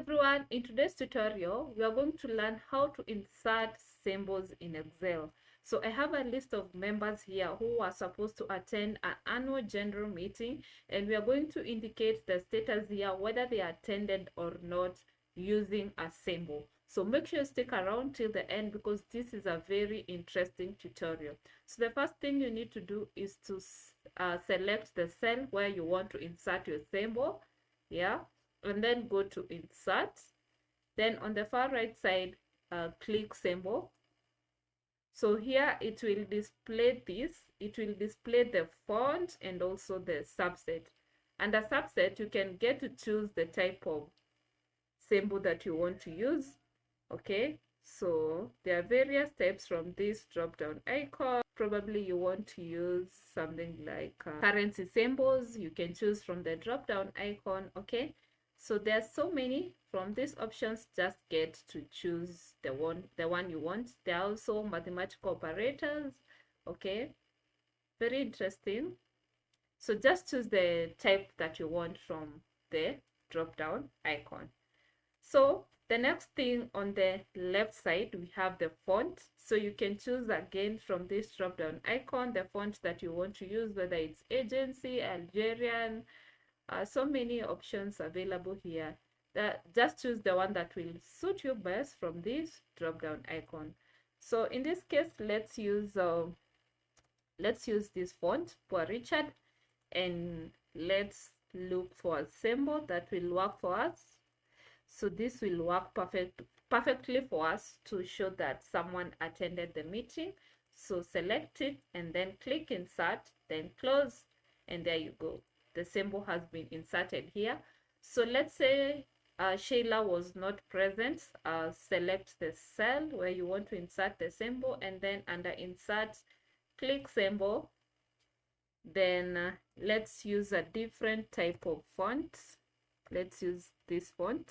everyone, in today's tutorial we are going to learn how to insert symbols in Excel. So I have a list of members here who are supposed to attend an annual general meeting, and we are going to indicate the status here whether they attended or not using a symbol. So make sure you stick around till the end because this is a very interesting tutorial. So the first thing you need to do is to select the cell where you want to insert your symbol, and then go to insert. Then on the far right side, click symbol. So here it will display this. It will display the font and also the subset. Under subset, you can get to choose the type of symbol that you want to use. Okay, so there are various types from this drop down icon. Probably you want to use something like currency symbols. You can choose from the drop down icon. Okay, so there's so many from these options. Just get to choose the one you want. There are also mathematical operators. Okay, very interesting. So just choose the type that you want from the drop down icon. So the next thing on the left side, we have the font. So you can choose again from this drop down icon the font that you want to use, whether it's agency, Algerian. So many options available here. Just choose the one that will suit you best from this drop down icon. So in this case, let's use this font for Richard, and let's look for a symbol that will work for us. So this will work perfectly for us to show that someone attended the meeting. So select it and then click insert, then close, and there you go. The symbol has been inserted here. So let's say Sheila was not present. Select the cell where you want to insert the symbol, and then under insert, click symbol. Then let's use a different type of font. Let's use this font,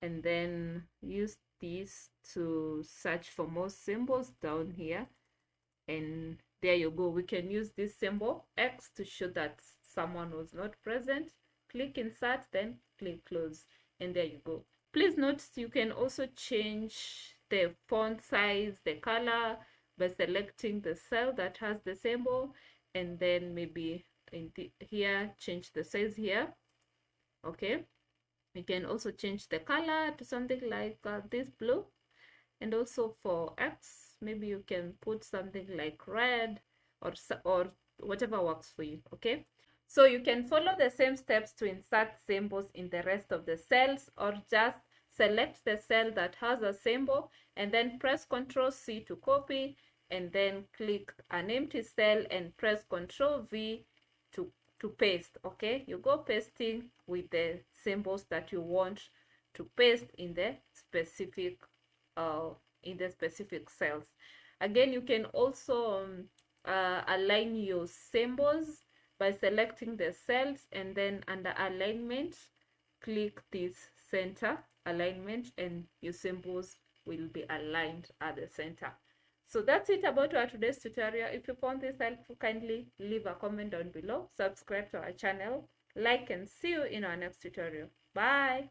and then use this to search for more symbols down here. And there you go. We can use this symbol X to show that someone was not present. Click insert, then click close, and there you go. Please note you can also change the font size, the color, by selecting the cell that has the symbol, and then maybe here change the size here. Okay, you can also change the color to something like this blue, and also for X maybe you can put something like red or whatever works for you. Okay, so you can follow the same steps to insert symbols in the rest of the cells, or just select the cell that has a symbol and then press Ctrl C to copy, and then click an empty cell and press Ctrl V to paste. Okay, you go pasting with the symbols that you want to paste in the specific cells. Again, you can also align your symbols by selecting the cells, and then under alignment, click this center alignment, and your symbols will be aligned at the center. So that's it about our today's tutorial. If you found this helpful, kindly leave a comment down below, subscribe to our channel, like, and see you in our next tutorial. Bye.